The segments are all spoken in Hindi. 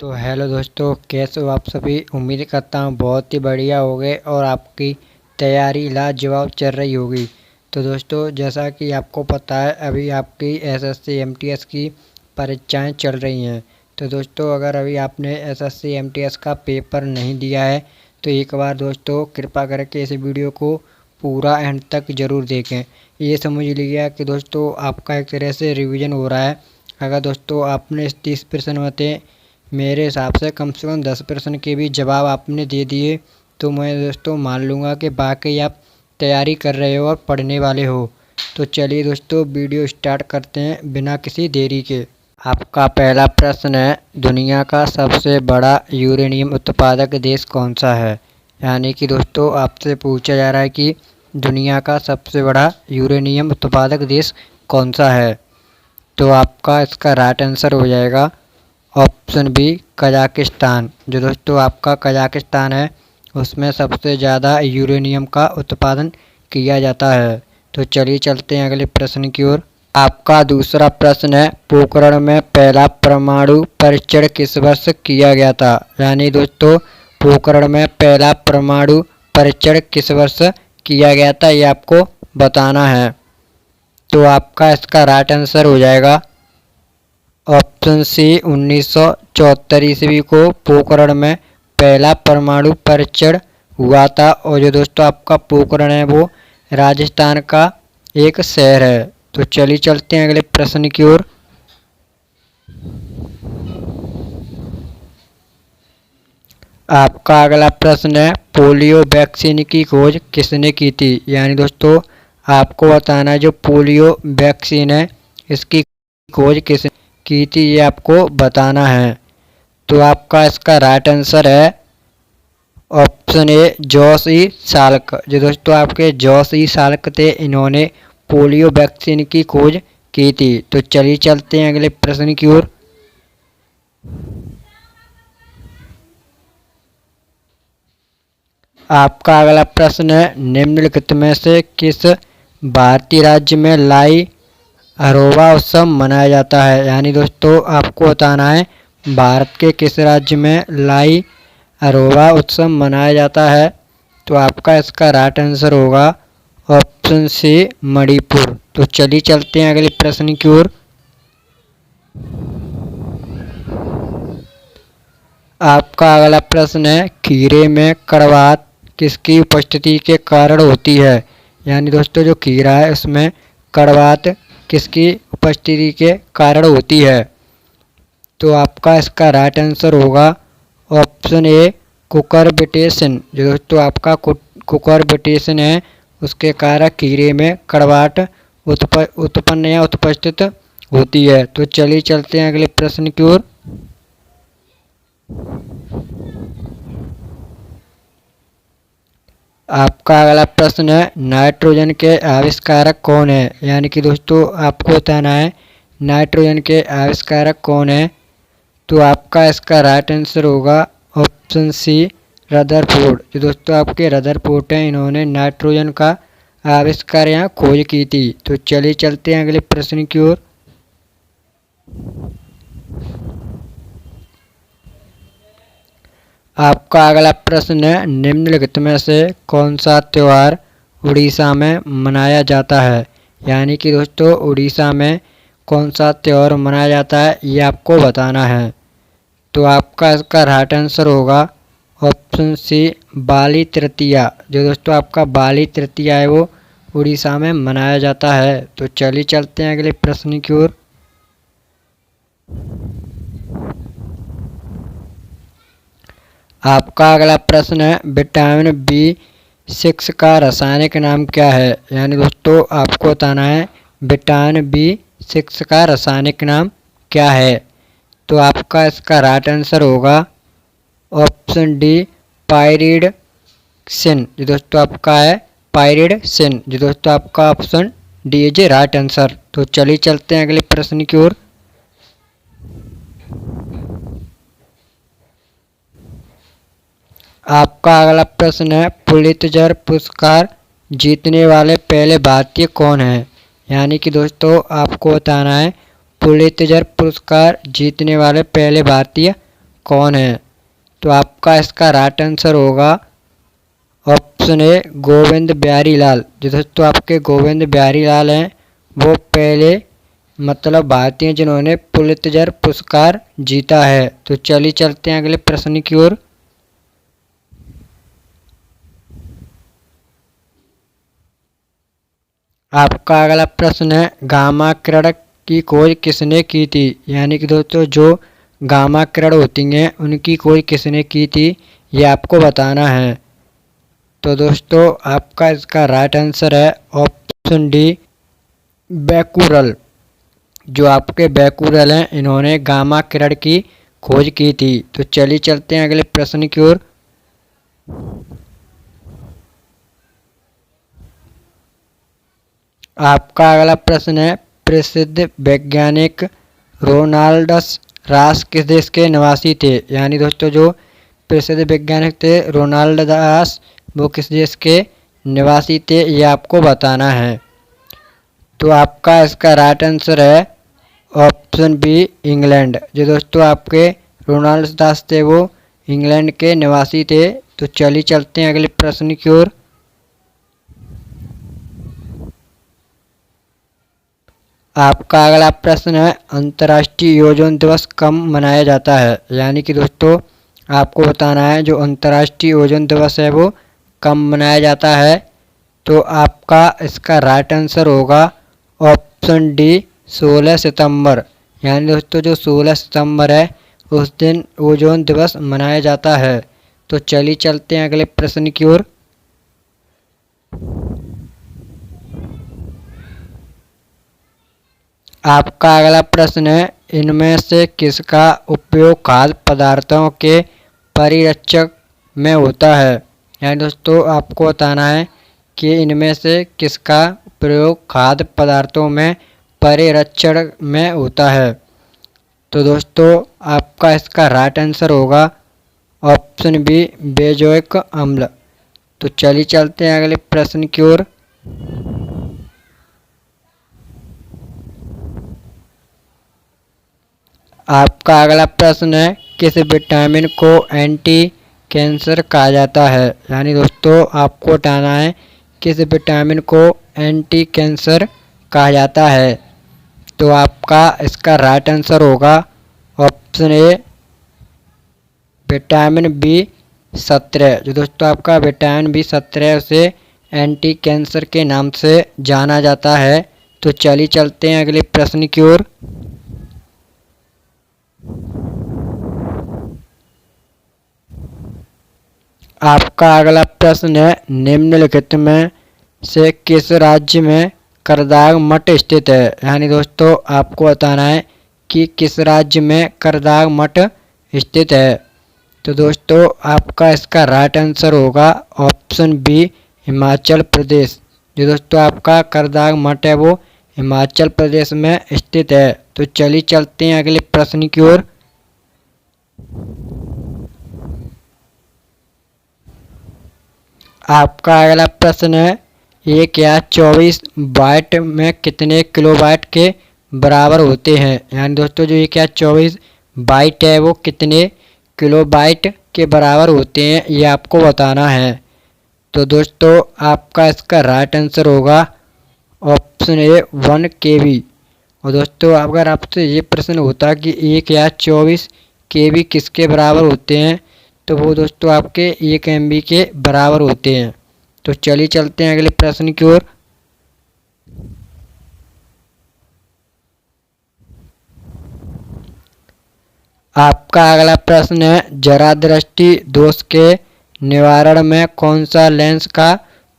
तो हेलो दोस्तों, कैसे हो आप सभी। उम्मीद करता हूँ बहुत ही बढ़िया होगे और आपकी तैयारी लाजवाब चल रही होगी। तो दोस्तों, जैसा कि आपको पता है, अभी आपकी एसएससी एमटीएस की परीक्षाएं चल रही हैं। तो दोस्तों, अगर अभी आपने एसएससी एमटीएस का पेपर नहीं दिया है तो एक बार दोस्तों कृपा करके इस वीडियो को पूरा एंड तक ज़रूर देखें। ये समझ लीजिए कि दोस्तों आपका एक तरह से रिवीजन हो रहा है। अगर दोस्तों आपने 30% में थे, मेरे हिसाब से कम 10% के भी जवाब आपने दे दिए तो मैं दोस्तों मान लूँगा कि बाकी आप तैयारी कर रहे हो और पढ़ने वाले हो। तो चलिए दोस्तों, वीडियो स्टार्ट करते हैं बिना किसी देरी के। आपका पहला प्रश्न है, दुनिया का सबसे बड़ा यूरेनियम उत्पादक देश कौन सा है। यानी कि दोस्तों आपसे पूछा जा रहा है कि दुनिया का सबसे बड़ा यूरेनियम उत्पादक देश कौन सा है। तो आपका इसका राइट आंसर हो जाएगा ऑप्शन बी, कजाकिस्तान। जो दोस्तों आपका कजाकिस्तान है, उसमें सबसे ज़्यादा यूरेनियम का उत्पादन किया जाता है। तो चलिए चलते हैं अगले प्रश्न की ओर। आपका दूसरा प्रश्न है, पोखरण में पहला परमाणु परीक्षण किस वर्ष किया गया था। यानी दोस्तों पोखरण में पहला परमाणु परीक्षण किस वर्ष किया गया था, ये आपको बताना है। तो आपका इसका राइट आंसर हो जाएगा ऑप्शन सी, 1974 ईस्वी को पोखरण में पहला परमाणु परीक्षण हुआ था। और जो दोस्तों आपका पोखरण है वो राजस्थान का एक शहर है। तो चलिए चलते हैं अगले प्रश्न की ओर। आपका अगला प्रश्न है, पोलियो वैक्सीन की खोज किसने की थी। यानी दोस्तों आपको बताना है जो पोलियो वैक्सीन है इसकी खोज किसने की थी, ये आपको बताना है। तो आपका इसका राइट आंसर है ऑप्शन ए, जॉस ई साल्क। जो दोस्तों आपके जॉस ई साल्क थे, इन्होंने पोलियो वैक्सीन की खोज की थी। तो चलिए चलते हैं अगले प्रश्न की ओर। आपका अगला प्रश्न है, निम्नलिखित में से किस भारतीय राज्य में लाई अरोवा उत्सव मनाया जाता है। यानी दोस्तों आपको बताना है भारत के किस राज्य में लाई अरोवा उत्सव मनाया जाता है। तो आपका इसका राइट आंसर होगा ऑप्शन सी, मणिपुर। तो चलिए चलते हैं अगले प्रश्न की ओर। आपका अगला प्रश्न है, खीरे में कड़वाहट किसकी उपस्थिति के कारण होती है। यानी दोस्तों जो खीरा है उसमें कड़वाहट किसकी उपस्थिति के कारण होती है। तो आपका इसका राइट आंसर होगा ऑप्शन ए, कुकुरबिटेशन। जो दोस्तों आपका कुकुरबिटेशन है उसके कारण खीरे में कड़वाहट उत्पन्न या उपस्थित होती है। तो चलिए चलते हैं अगले प्रश्न की ओर। आपका अगला प्रश्न है, नाइट्रोजन के आविष्कारक कौन है। यानी कि दोस्तों आपको बताना है नाइट्रोजन के आविष्कारक कौन है। तो आपका इसका राइट आंसर होगा ऑप्शन सी, रदरफोर्ड। जो दोस्तों आपके रदरफोर्ड हैं, इन्होंने नाइट्रोजन का आविष्कार या खोज की थी। तो चलिए चलते हैं अगले प्रश्न की ओर। आपका अगला प्रश्न है, निम्नलिखित में से कौन सा त्यौहार उड़ीसा में मनाया जाता है। यानी कि दोस्तों उड़ीसा में कौन सा त्यौहार मनाया जाता है, ये आपको बताना है। तो आपका इसका राइट आंसर होगा ऑप्शन सी, बाली तृतीया। जो दोस्तों आपका बाली तृतीया है वो उड़ीसा में मनाया जाता है। तो चलिए चलते हैं अगले प्रश्न की ओर। आपका अगला प्रश्न है, विटामिन B6 का रासायनिक नाम क्या है। यानी दोस्तों आपको बताना है विटामिन B6 का रासायनिक नाम क्या है। तो आपका इसका राइट आंसर होगा ऑप्शन डी, पायरिडसिन। जो दोस्तों आपका है पायरिडसिन। जो दोस्तों आपका option D is right answer. तो चलिए चलते हैं अगले प्रश्न की ओर। आपका अगला प्रश्न है, पुलित्जर पुरस्कार जीतने वाले पहले भारतीय कौन हैं। यानी कि दोस्तों आपको बताना है पुलित्जर पुरस्कार जीतने वाले पहले भारतीय कौन है? तो आपका इसका राइट आंसर होगा ऑप्शन ए गोविंद बिहारी लाल। जो दोस्तों आपके गोविंद बिहारी लाल हैं वो पहले मतलब भारतीय जिन्होंने पुलित्जर पुरस्कार जीता है। तो चलिए चलते हैं अगले प्रश्न की ओर। आपका अगला प्रश्न है गामा किरण की खोज किसने की थी? यानी कि दोस्तों जो गामा किरण होती हैं उनकी खोज किसने की थी ये आपको बताना है। तो दोस्तों आपका इसका राइट आंसर है ऑप्शन डी बैकुरल। जो आपके बैकुरल हैं इन्होंने गामा किरण की खोज की थी। तो चलिए चलते हैं अगले प्रश्न की ओर। आपका अगला प्रश्न है प्रसिद्ध वैज्ञानिक रोनाल्डस रास किस देश के निवासी थे? यानी दोस्तों जो प्रसिद्ध वैज्ञानिक थे रोनाल्ड दास वो किस देश के निवासी थे ये आपको बताना है। तो आपका इसका राइट आंसर है ऑप्शन बी इंग्लैंड। जो दोस्तों आपके रोनाल्ड दास थे वो इंग्लैंड के निवासी थे। तो चलिए चलते हैं अगले प्रश्न की ओर। आपका अगला प्रश्न है अंतर्राष्ट्रीय ओजोन दिवस कब मनाया जाता है? यानी कि दोस्तों आपको बताना है जो अंतर्राष्ट्रीय ओजोन दिवस है वो कब मनाया जाता है। तो आपका इसका राइट आंसर होगा ऑप्शन डी 16 सितंबर। यानी दोस्तों जो 16 सितंबर है उस दिन ओजोन दिवस मनाया जाता है। तो चलिए चलते हैं अगले प्रश्न की ओर। आपका अगला प्रश्न है इनमें से किसका उपयोग खाद्य पदार्थों के परिरक्षक में होता है? यानी दोस्तों आपको बताना है कि इनमें से किसका प्रयोग खाद्य पदार्थों में परिरक्षण में होता है। तो दोस्तों आपका इसका राइट आंसर होगा ऑप्शन बी बेंजोइक अम्ल। तो चलिए चलते हैं अगले प्रश्न की ओर। आपका अगला प्रश्न है किस विटामिन को एंटी कैंसर कहा जाता है? यानी दोस्तों आपको बताना है किस विटामिन को एंटी कैंसर कहा जाता है। तो आपका इसका राइट आंसर होगा ऑप्शन ए विटामिन बी 17। जो दोस्तों आपका विटामिन बी 17 उसे एंटी कैंसर के नाम से जाना जाता है। तो चलिए चलते हैं अगले प्रश्न की ओर। आपका अगला प्रश्न है निम्नलिखित में से किस राज्य में करदाग मठ स्थित है? यानी दोस्तों आपको बताना है कि किस राज्य में करदाग मठ स्थित है। तो दोस्तों आपका इसका राइट आंसर होगा ऑप्शन बी हिमाचल प्रदेश। जो दोस्तों आपका करदाग मठ है वो हिमाचल प्रदेश में स्थित है। तो चलिए चलते हैं अगले प्रश्न की ओर। आपका अगला प्रश्न है 1 या 24 बाइट में कितने किलोबाइट के बराबर होते हैं? यानी दोस्तों जो 1 या 24 बाइट है वो कितने किलोबाइट के बराबर होते हैं ये आपको बताना है। तो दोस्तों आपका इसका राइट आंसर होगा ऑप्शन ए 1 KB। और दोस्तों अगर आपसे ये प्रश्न होता कि 1 या 24 KB किसके बराबर होते हैं तो वो दोस्तों आपके 1 MB के बराबर होते हैं। तो चलिए चलते हैं अगले प्रश्न की ओर। आपका अगला प्रश्न है जरा दृष्टि दोष के निवारण में कौन सा लेंस का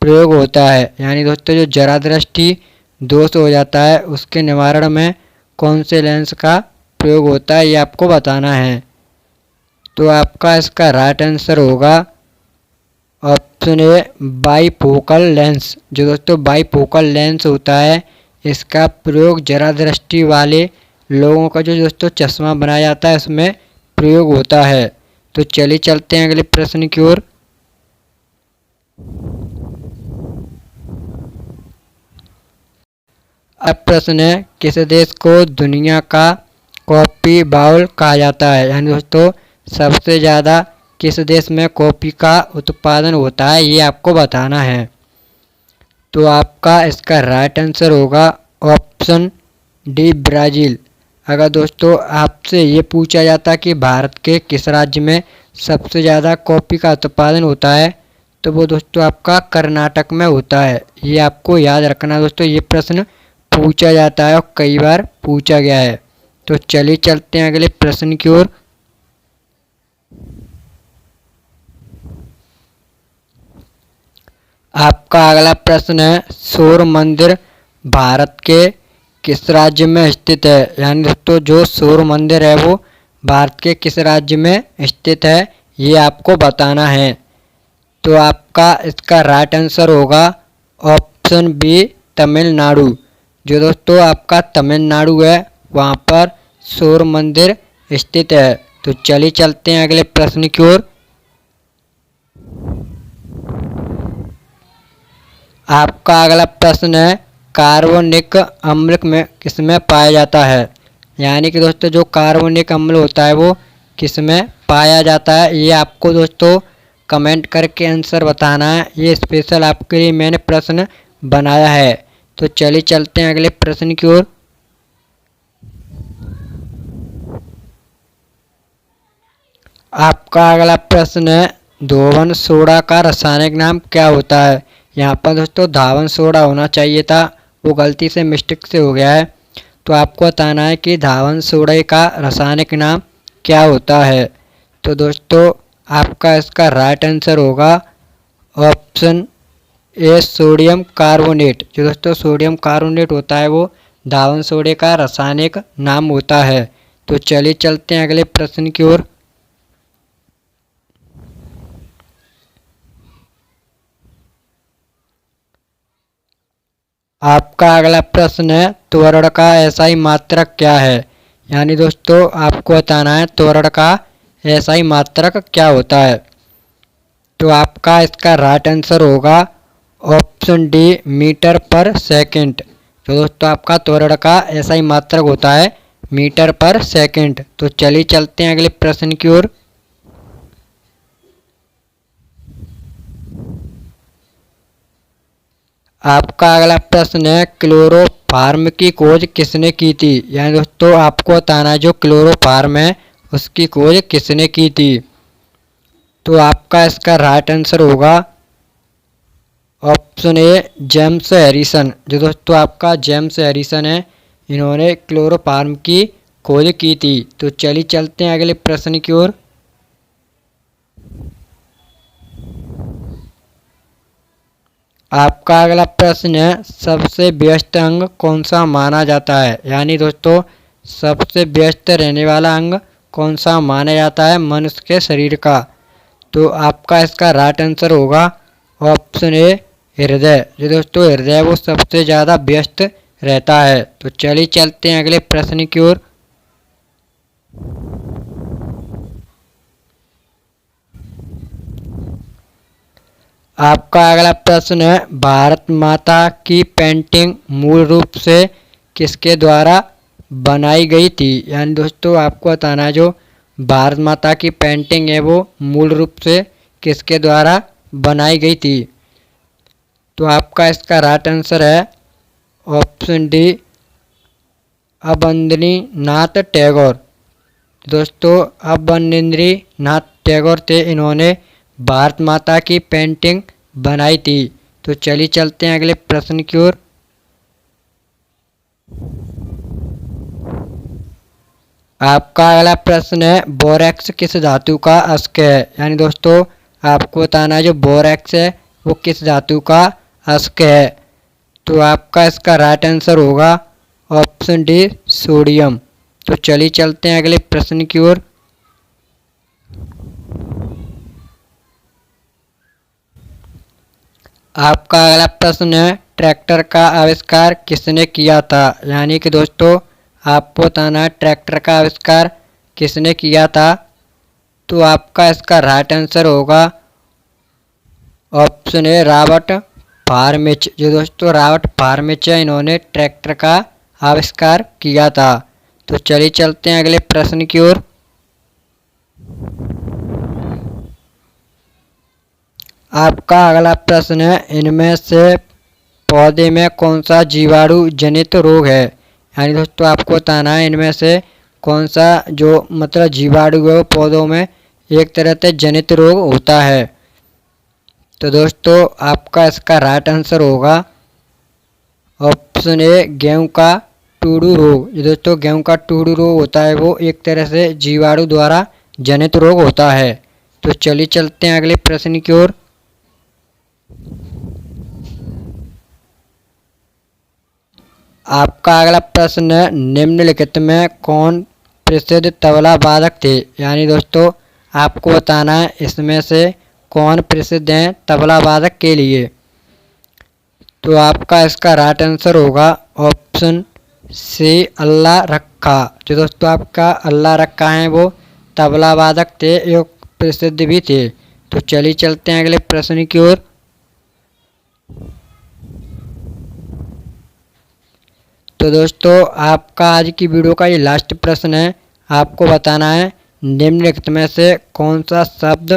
प्रयोग होता है? यानी दोस्तों जो जरा दृष्टि दोष हो जाता है उसके निवारण में कौन से लेंस का प्रयोग होता है ये आपको बताना है। तो आपका इसका राइट आंसर होगा ऑप्शन ए बाईफोकल लेंस। जो दोस्तों बाईफोकल लेंस होता है इसका प्रयोग जरा दृष्टि वाले लोगों का जो दोस्तों चश्मा बनाया जाता है उसमें प्रयोग होता है। तो चलिए चलते हैं अगले प्रश्न की ओर। अब प्रश्न है किस देश को दुनिया का कॉफी बाउल कहा जाता है? यानी दोस्तों सबसे ज़्यादा किस देश में कॉफ़ी का उत्पादन होता है, ये आपको बताना है। तो आपका इसका राइट आंसर होगा ऑप्शन डी, ब्राज़ील। अगर दोस्तों आपसे ये पूछा जाता कि भारत के किस राज्य में सबसे ज़्यादा कॉफ़ी का उत्पादन होता है, तो वो दोस्तों आपका कर्नाटक में होता है। ये आपको याद रखना दोस्तों, ये प्रश्न पूछा जाता है और कई बार पूछा गया है। तो चलिए चलते हैं अगले प्रश्न की ओर। आपका अगला प्रश्न है, सूर्य मंदिर भारत के किस राज्य में स्थित है? यानी दोस्तों जो सूर्य मंदिर है वो भारत के किस राज्य में स्थित है, ये आपको बताना है। तो आपका इसका राइट आंसर होगा ऑप्शन बी, तमिलनाडु। जो दोस्तों आपका तमिलनाडु है वहाँ पर सूर्य मंदिर स्थित है। तो चलिए चलते हैं अगले प्रश्न की ओर। आपका अगला प्रश्न है, कार्बोनिक अम्ल में किसमें पाया जाता है? यानी कि दोस्तों जो कार्बोनिक अम्ल होता है वो किसमें पाया जाता है, ये आपको दोस्तों कमेंट करके आंसर बताना है। ये स्पेशल आपके लिए मैंने प्रश्न बनाया है। तो चलिए चलते हैं अगले प्रश्न की ओर। आपका अगला प्रश्न है, धोवन सोडा का रासायनिक नाम क्या होता है? यहाँ पर दोस्तों धावन सोडा होना चाहिए था, वो गलती से मिस्टेक से हो गया है। तो आपको बताना है कि धावन सोडा का रासायनिक नाम क्या होता है। तो दोस्तों आपका इसका राइट आंसर होगा ऑप्शन ए, सोडियम कार्बोनेट। जो दोस्तों सोडियम कार्बोनेट होता है वो धावन सोडे का रासायनिक नाम होता है। तो चलिए चलते हैं अगले प्रश्न की ओर। आपका अगला प्रश्न है, त्वरण का एसआई मात्रक क्या है? यानी दोस्तों आपको बताना है त्वरण का एसआई मात्रक क्या होता है। तो आपका इसका राइट आंसर होगा ऑप्शन डी, मीटर पर सेकंड। तो दोस्तों आपका त्वरण का एसआई मात्रक होता है मीटर पर सेकंड। तो चलिए चलते हैं अगले प्रश्न की ओर। आपका अगला प्रश्न है, क्लोरोफार्म की खोज किसने की थी? यानी दोस्तों आपको बताना है जो क्लोरोफार्म है उसकी खोज किसने की थी। तो आपका इसका राइट आंसर होगा ऑप्शन ए, जेम्स हैरिसन। जो दोस्तों आपका जेम्स हैरिसन है, इन्होंने क्लोरोफार्म की खोज की थी। तो चलिए चलते हैं अगले प्रश्न की ओर। आपका अगला प्रश्न है, सबसे व्यस्त अंग कौन सा माना जाता है? यानी दोस्तों सबसे व्यस्त रहने वाला अंग कौन सा माना जाता है मनुष्य के शरीर का? तो आपका इसका राइट आंसर होगा ऑप्शन ए, हृदय। जो दोस्तों हृदय वो सबसे ज़्यादा व्यस्त रहता है। तो चलिए चलते हैं अगले प्रश्न की ओर। आपका अगला प्रश्न है, भारत माता की पेंटिंग मूल रूप से किसके द्वारा बनाई गई थी? यानी दोस्तों आपको बताना है जो भारत माता की पेंटिंग है वो मूल रूप से किसके द्वारा बनाई गई थी। तो आपका इसका राइट आंसर है ऑप्शन डी, अवंदनी नाथ टैगोर। दोस्तों अवनींद्री नाथ टैगोर थे, इन्होंने भारत माता की पेंटिंग बनाई थी। तो चलिए चलते हैं अगले प्रश्न की ओर। आपका अगला प्रश्न है, बोरैक्स किस धातु का अयस्क है? यानी दोस्तों आपको बताना है जो बोरैक्स है वो किस धातु का अयस्क है। तो आपका इसका राइट आंसर होगा ऑप्शन डी, सोडियम। तो चलिए चलते हैं अगले प्रश्न की ओर। आपका अगला प्रश्न है, ट्रैक्टर का आविष्कार किसने किया था? यानी कि दोस्तों आपको बताना है ट्रैक्टर का आविष्कार किसने किया था। तो आपका इसका राइट आंसर होगा ऑप्शन ए, रॉबर्ट फार्मिच। जो दोस्तों रॉबर्ट फार्मिच है, इन्होंने ट्रैक्टर का आविष्कार किया था। तो चलिए चलते हैं अगले प्रश्न की ओर। आपका अगला प्रश्न है, इनमें से पौधे में कौन सा जीवाणु जनित रोग है। यानी दोस्तों आपको बताना है इनमें से कौन सा जो मतलब जीवाणु है वो पौधों में एक तरह से जनित रोग होता है। तो दोस्तों आपका इसका राइट आंसर होगा ऑप्शन ए, गेहूं का टूडू रोग। ये दोस्तों गेहूं का टूडू रोग होता है वो एक तरह से जीवाणु द्वारा जनित रोग होता है। तो चलिए चलते हैं अगले प्रश्न की ओर। आपका अगला प्रश्न है, निम्नलिखित में कौन प्रसिद्ध तबला वादक थे। यानी दोस्तों आपको बताना है इसमें से कौन प्रसिद्ध हैं तबला वादक के लिए। तो आपका इसका राइट आंसर होगा ऑप्शन सी, अल्लाह रखा। जो दोस्तों आपका अल्लाह रखा है वो तबला वादक थे, ये प्रसिद्ध भी थे। तो चलिए चलते हैं अगले प्रश्न की ओर। तो दोस्तों आपका आज की वीडियो का ये लास्ट प्रश्न है। आपको बताना है निम्नलिखित में से कौन सा शब्द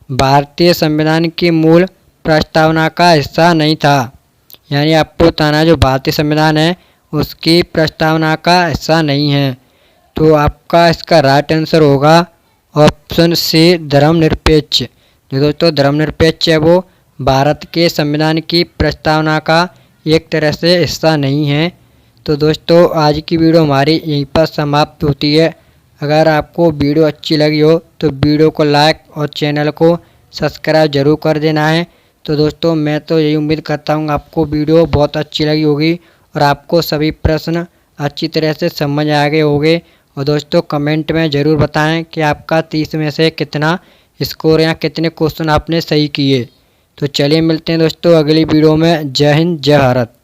भारतीय संविधान की मूल प्रस्तावना का हिस्सा नहीं था। यानी आपको बताना है जो भारतीय संविधान है उसकी प्रस्तावना का हिस्सा नहीं है। तो आपका इसका राइट आंसर होगा ऑप्शन सी, धर्मनिरपेक्ष। जो दोस्तों धर्मनिरपेक्ष है वो भारत के संविधान की प्रस्तावना का एक तरह से हिस्सा नहीं है। तो दोस्तों आज की वीडियो हमारी यहीं पर समाप्त होती है। अगर आपको वीडियो अच्छी लगी हो तो वीडियो को लाइक और चैनल को सब्सक्राइब जरूर कर देना है। तो दोस्तों मैं तो यही उम्मीद करता हूँ आपको वीडियो बहुत अच्छी लगी होगी और आपको सभी प्रश्न अच्छी तरह से समझ आ गए होंगे। और दोस्तों कमेंट में ज़रूर बताएं कि आपका 30 में से कितना स्कोर या कितने क्वेश्चन आपने सही किए। तो चलिए मिलते हैं दोस्तों अगली वीडियो में। जय हिंद, जय भारत।